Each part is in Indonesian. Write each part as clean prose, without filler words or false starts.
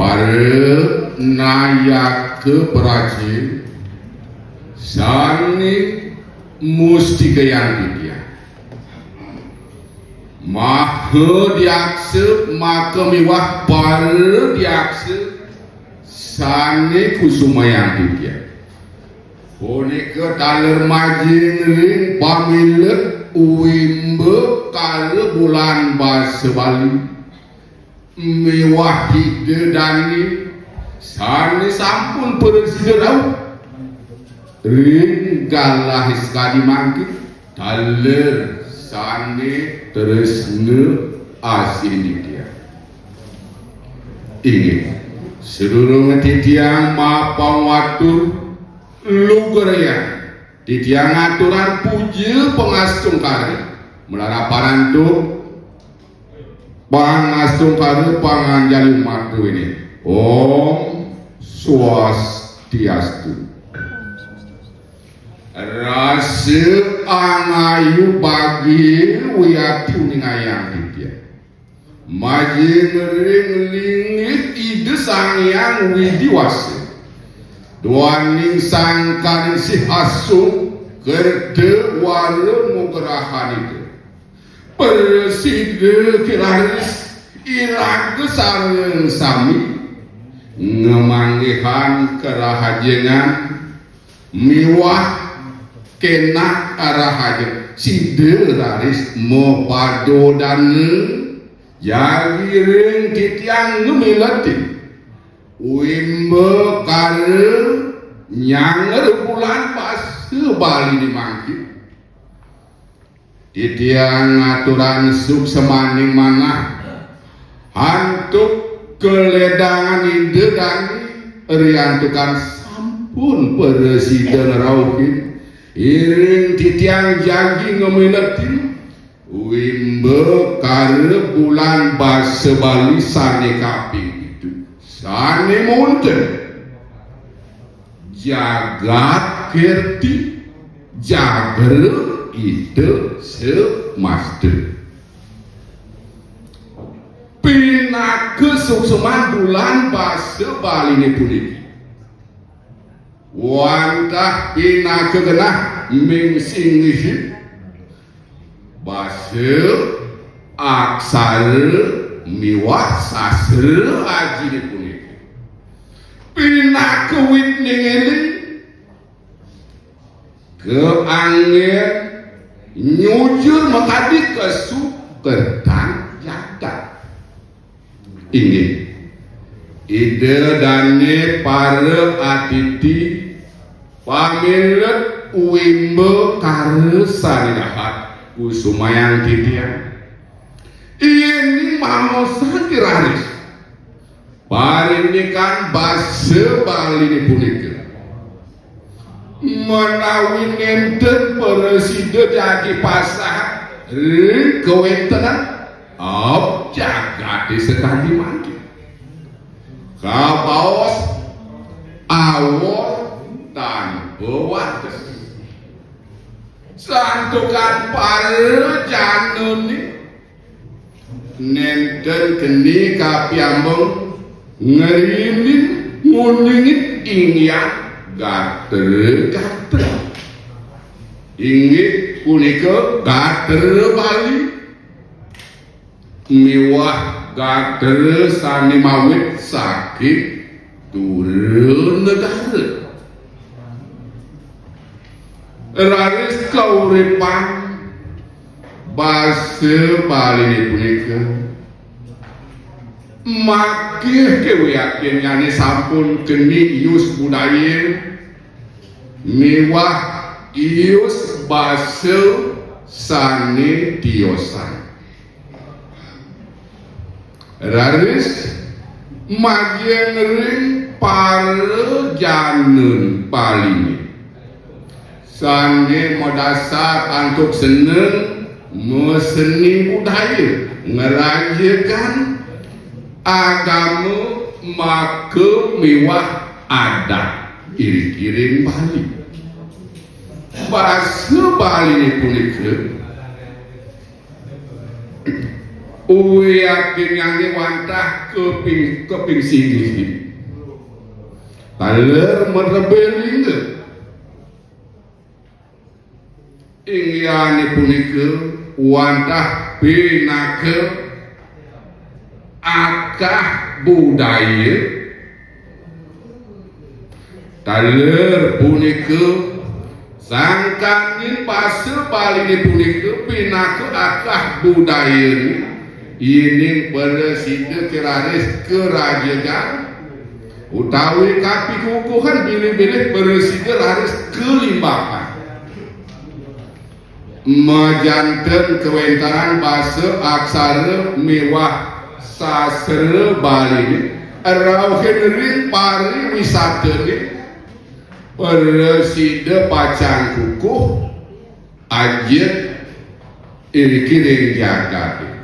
para nayak ke Brazil sani musti gayang dia maka diakse maka miwah para diakse sani kusumayang dia boneka daler majin ring pamilet uimbe kala bulan bahasa Bali mewah hide dani sani sampun persiderau ring galah iskadi mangkit daler sani terus nge asini dia ini seluruh titiang mapang watur lugeraya titiang aturan puji pengasung kari melara parantu pangasung kari panganjali matu ini Om Swastiastu rasa angayu bagi wiyati uningayang dia majin ring lingit ide sangyang widiwase duaning sangkan si asung kerde wale mugerahan itu perside kiraris irag sareng sami ngemanggihan kerahajengan miwah kena arahajen side raris mo pado dan jadi ring titiang ngemilatin wimbe kare nyanger bulan pas Bali dimangkit titiang aturan suk semaning mana hantuk keledangan ide dan riantukan sampun presiden rauhin iring titiang janji ngemilatin wimbe kare bulan bahasa Bali sane kaping itu sane munten jagat kerti jager ide semaster pina kesukseman bulan bahasa Bali ini puniki wantah pina kegenah mingsingihi bahasa aksara miwah sastra aji ini puniki pina kewit ningeli keangin nyujur makadi kesukertan jagat ini ide dane para atiti pamilet uimbe kare sanidahat kusumayang titian ini mau sakiraris parindikan bahasa Bali ini punika menawi ngenten presiden jadi pasar kewentenan jagat sekali mangkit kabaos awal tanpa wates santukan para januni nenten keni kapiambung ngerimin nguningit ingyan gater ingit punika gater Bali miwah gater sani mawit sakit turun negara raris kauripan bahasa Bali punika makih kewiyakin nyani sampun keni ius budaya miwah ius bahasa sani tiosan raris majeng ring para janun Bali sani modasar antuk seneng meseni budaya ngerajakan agama maka miwah adat iri-iring Bali bahasa Bali punika uwi yakin yang wantah keping sini taler merebeling ingyan punika wantah pinake akah budaya taler punika sangkangin basa Bali punika pinake akah budaya ini presiden keraris kerajaan utawi kapi kukuhan bilih-bilih presiden harus kelimbahan mejanten kewentaran bahasa aksara mewah sastra Bali rauhin ring pariwisata presiden pacang kukuh ajet iri-kiri jagat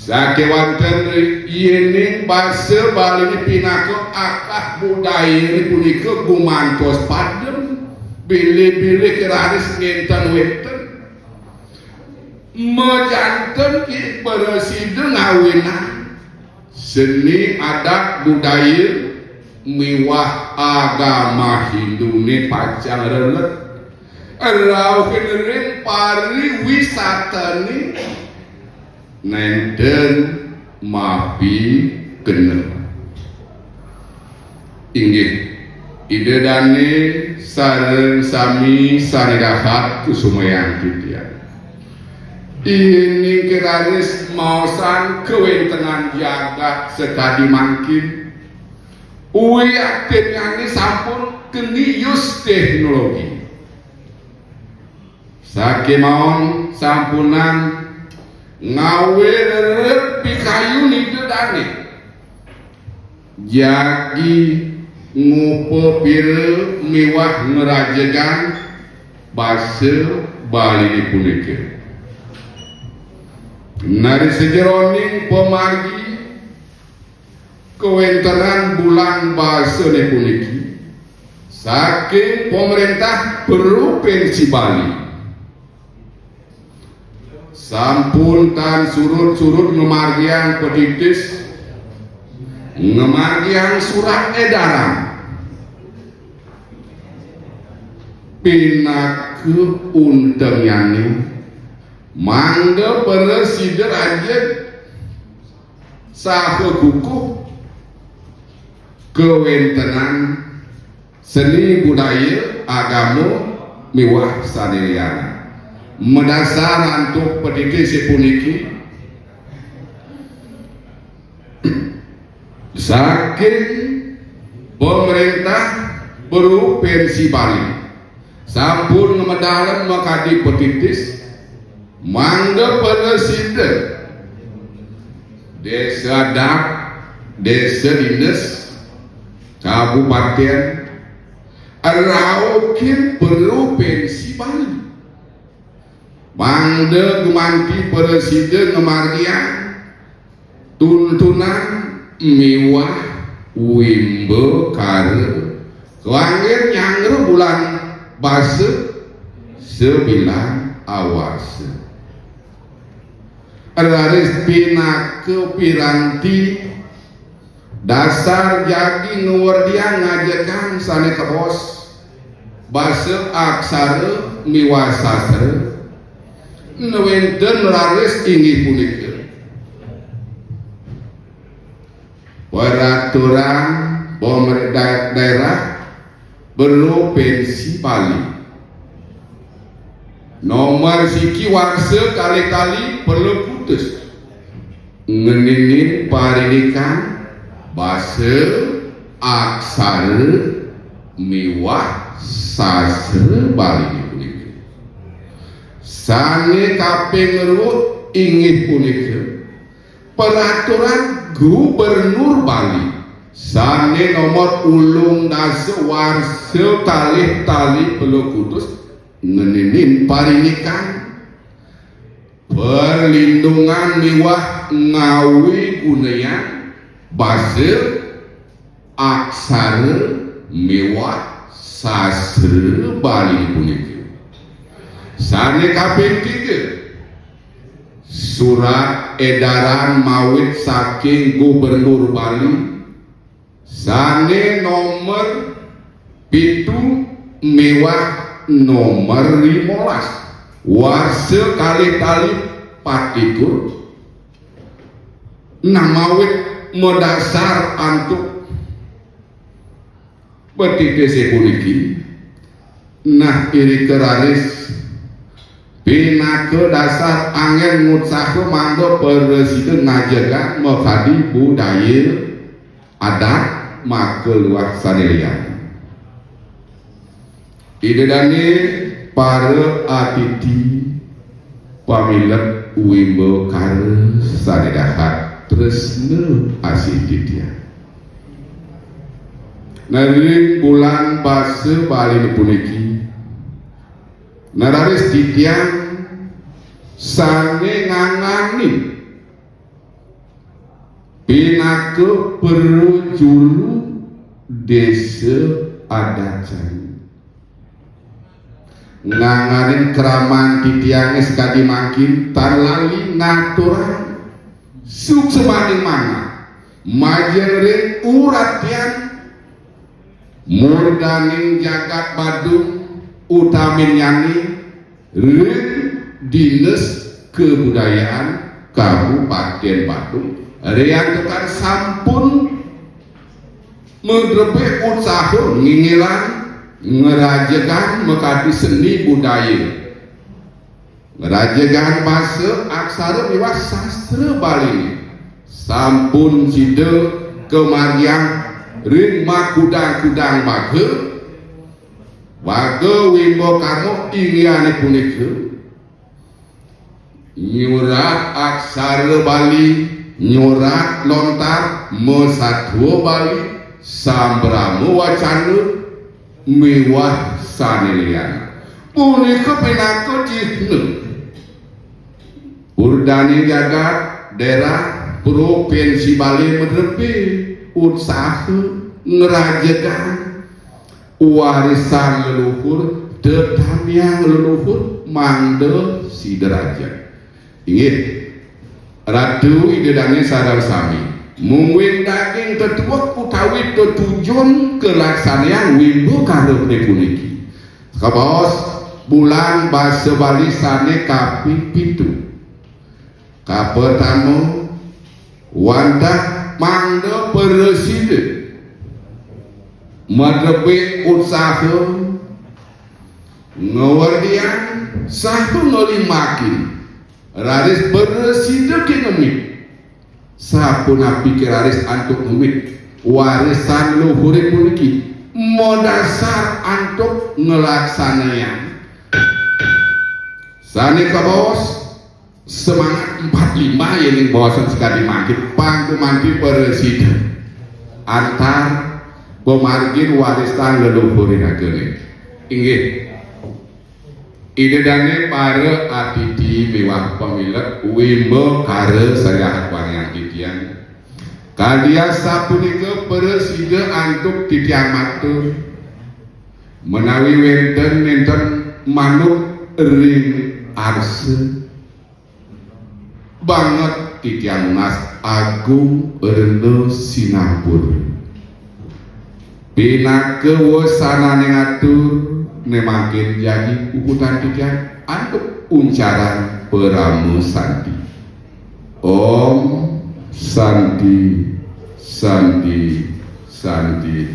sakewanten yening bahasa Bali pinaka akah budaya ini punika gumantos padem bilih-bilih keraris ngenten wenten mejanten ki presiden ngawinan seni adat budaya miwah agama Hindu ni pacang relet rauhin ring pariwisata ni nenten mapi kena inggih idedane sareng sami sanirahat kusumayang titian ini keraris mausan kewentengan jagat sekadi mangkin uwi yakin yang sampun kenius teknologi sakemaon sampunan ngawe pikayu nidedane jadi ngupo pire miwah ngerajegan bahasa Bali punika nari sejeroning pemargi kewenteran bulan bahasa puniki saking pemerintah provinsi Bali sampun tan surut-surut ngemargian petitis ngemargian surat edaran pinaku unteng yani mangga presiden aja saha kukuh kewentenan seni budaya agama miwah sadayana mendasar untuk pendidik sepuniki saking pemerintah provinsi Bali sampun ngemedalan makadi petitis mangga presiden desa dak desa dinas kabupaten raukin provinsi Bali mangga gumanti presiden ngemargian tuntunan miwah wimbe kare kelangir nyangre bulan base 9 awas raris pinake piranti dasar jadi nuwardian ngajekan sane kebos base aksara miwah sastra newenten raris inggih punika peraturan pemerintah daerah provinsi Bali nomor siki warsa kali-kali perlu putus ngeninin parinikan bahasa aksara miwah sastra Bali sange kaping ngerut inggih punika peraturan Gubernur Bali sange nomor ulung dasa warsa kalih tali pelu kutus ngeninin parinikan perlindungan miwah ngawi gunayan bahasa aksara miwah sastra Bali punika sane kaping 3 surat edaran mawit saking Gubernur Bali sane nomor pitu mewah nomor 15 warse kali-kali patikur namawit mendasar antuk petite sepuniki nah iri keraris pinake dasar angin mutsahu manggo presiden ngajaga mekadi budaya adat maka luar sanelian idedane para atiti pamilet wimbo kare sanedahat tresna asih titia nari bulan basa Bali puniki nararis titiang sange ngangani pinake perjulu desa adacan nganganin keraman titiangnya sekali makin tarlali ngaturan suk semaning mana majerin uratian murdaning jagat badung utamin yani ring dinas kebudayaan Kabupaten Badung rian tekan sampun mendrebe usaha ngingilan ngerajakan mekati seni budaya ngerajakan bahasa aksara miwas sastra Bali sampun sida kemariang ring makudang-kudang Waga wimbo kamu iriane punika nyurat aksara Bali nyurat lontar mesatwa Bali sambramu wacana mewah sanelian punika pinaka cihna urdani jagat daerah provinsi Bali medrepe usaha ngerajakan warisan leluhur tetamiang leluhur mangde si derajat ingat ratu idedane sadar sami mungwin daging tetuak utawi tetujun kelaksanaan wimbo karo puniki kabaos bulan basa Bali sane kaping 7 kapetamu wanda mangde presiden madrepe usaha ngewardian satu ngelimakin raris beresida kingemit sapuna pikir raris antuk ngemit warisan luhuri puniki modasar antuk ngelaksanayan sani kabos semangat 45 yang bawasan sekali makin pangku manti presiden antar pemargin warisan leluhurin agene inggih idedane para atiti mewah pemilet wimbo kare saya wayang titian kadia sapunika presida antuk titian matur menawi wenten manuk ring arse banget titian Mas Agung Rendo Sinabur pinake wosana ngatur nemakin jadi uputan tiga antuk uncaran peramu santi Om Santi Santi Santi